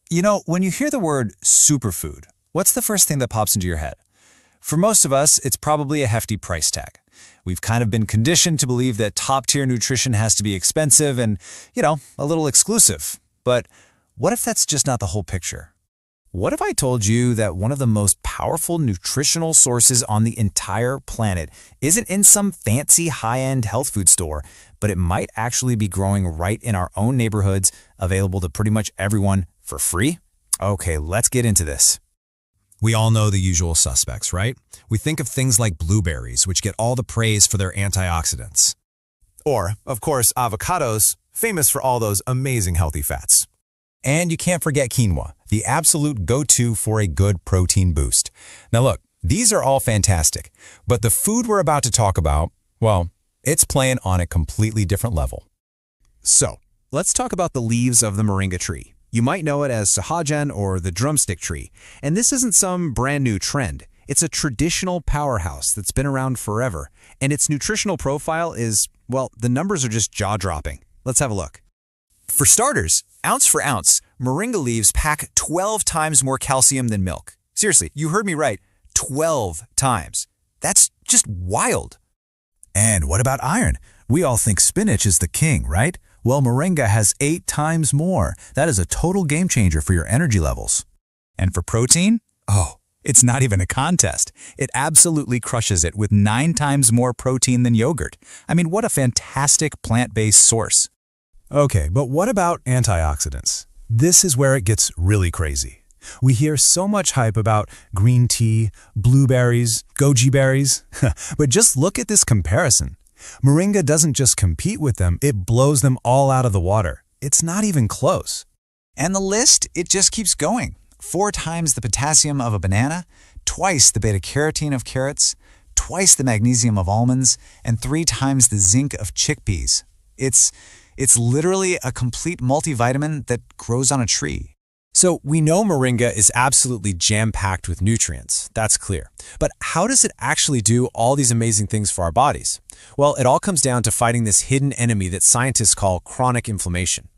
When you hear the word superfood, what's the first thing that pops into your head? For most of us, it's probably a hefty price tag. We've kind of been conditioned to believe that top-tier nutrition has to be expensive and, a little exclusive. But what if that's just not the whole picture? What if I told you that one of the most powerful nutritional sources on the entire planet isn't in some fancy high-end health food store, but it might actually be growing right in our own neighborhoods, available to pretty much everyone for free? Okay, let's get into this. We all know the usual suspects, right? We think of things like blueberries, which get all the praise for their antioxidants. Or, of course, avocados, famous for all those amazing healthy fats. And you can't forget quinoa, the absolute go-to for a good protein boost. Now look, these are all fantastic, but the food we're about to talk about, well, it's playing on a completely different level. So, let's talk about the leaves of the moringa tree. You might know it as sahajan or the drumstick tree. And this isn't some brand new trend. It's a traditional powerhouse that's been around forever. And its nutritional profile is, well, the numbers are just jaw-dropping. Let's have a look. For starters, ounce for ounce, moringa leaves pack 12 times more calcium than milk. Seriously, you heard me right, 12 times. That's just wild. And what about iron? We all think spinach is the king, right? Well, moringa has 8 times more. That is a total game changer for your energy levels. And for protein? Oh, it's not even a contest. It absolutely crushes it with 9 times more protein than yogurt. I mean, what a fantastic plant-based source. Okay, but what about antioxidants? This is where it gets really crazy. We hear so much hype about green tea, blueberries, goji berries, but just look at this comparison. Moringa doesn't just compete with them, it blows them all out of the water. It's not even close. And the list, it just keeps going. 4 times the potassium of a banana, twice the beta-carotene of carrots, twice the magnesium of almonds, and 3 times the zinc of chickpeas. It's literally a complete multivitamin that grows on a tree. So we know moringa is absolutely jam-packed with nutrients, that's clear. But how does it actually do all these amazing things for our bodies? Well, it all comes down to fighting this hidden enemy that scientists call chronic inflammation.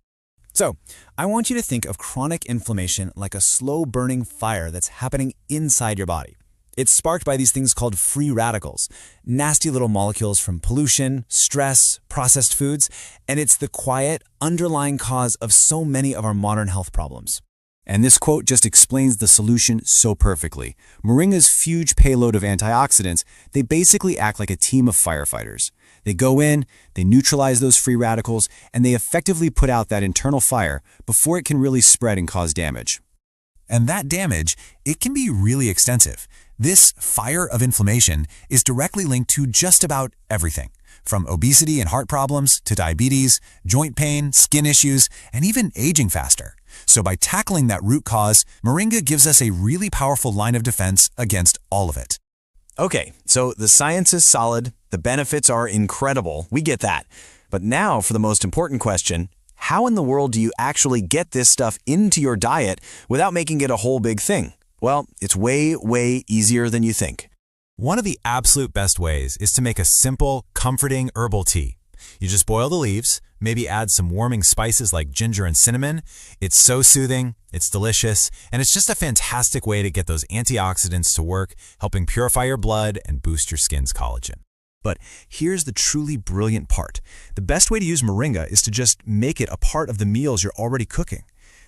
So, I want you to think of chronic inflammation like a slow-burning fire that's happening inside your body. It's sparked by these things called free radicals, nasty little molecules from pollution, stress, processed foods, and it's the quiet, underlying cause of so many of our modern health problems. And this quote just explains the solution so perfectly. Moringa's huge payload of antioxidants, they basically act like a team of firefighters. They go in, they neutralize those free radicals, and they effectively put out that internal fire before it can really spread and cause damage. And that damage, it can be really extensive. This fire of inflammation is directly linked to just about everything, from obesity and heart problems to diabetes, joint pain, skin issues, and even aging faster. So by tackling that root cause, moringa gives us a really powerful line of defense against all of it. Okay, so the science is solid, the benefits are incredible, we get that. But now for the most important question, how in the world do you actually get this stuff into your diet without making it a whole big thing? Well, it's way, way easier than you think. One of the absolute best ways is to make a simple, comforting herbal tea. You just boil the leaves, maybe add some warming spices like ginger and cinnamon. It's so soothing, it's delicious, and it's just a fantastic way to get those antioxidants to work, helping purify your blood and boost your skin's collagen. But here's the truly brilliant part. The best way to use moringa is to just make it a part of the meals you're already cooking.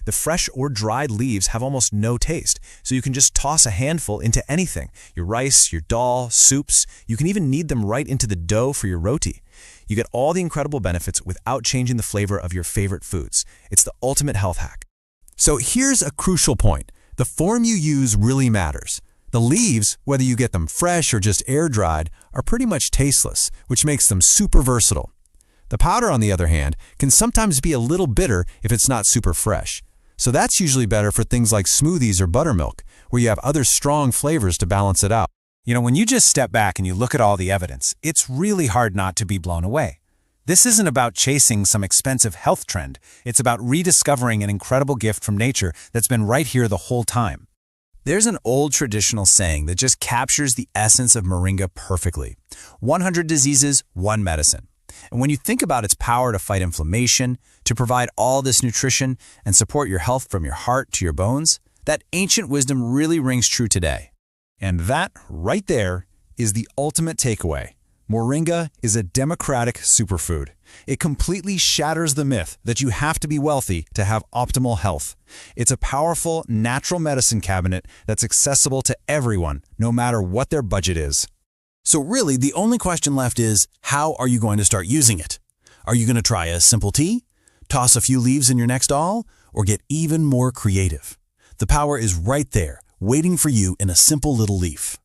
The fresh or dried leaves have almost no taste, so you can just toss a handful into anything. Your rice, your dal, soups, you can even knead them right into the dough for your roti. You get all the incredible benefits without changing the flavor of your favorite foods. It's the ultimate health hack. So here's a crucial point. The form you use really matters. The leaves, whether you get them fresh or just air-dried, are pretty much tasteless, which makes them super versatile. The powder, on the other hand, can sometimes be a little bitter if it's not super fresh. So that's usually better for things like smoothies or buttermilk, where you have other strong flavors to balance it out. When you just step back and you look at all the evidence, it's really hard not to be blown away. This isn't about chasing some expensive health trend. It's about rediscovering an incredible gift from nature that's been right here the whole time. There's an old traditional saying that just captures the essence of moringa perfectly. 100 diseases, one medicine. And when you think about its power to fight inflammation, to provide all this nutrition, and support your health from your heart to your bones, that ancient wisdom really rings true today. And that, right there, is the ultimate takeaway. Moringa is a democratic superfood. It completely shatters the myth that you have to be wealthy to have optimal health. It's a powerful, natural medicine cabinet that's accessible to everyone, no matter what their budget is. So really, the only question left is, how are you going to start using it? Are you going to try a simple tea, toss a few leaves in your next all, or get even more creative? The power is right there, waiting for you in a simple little leaf.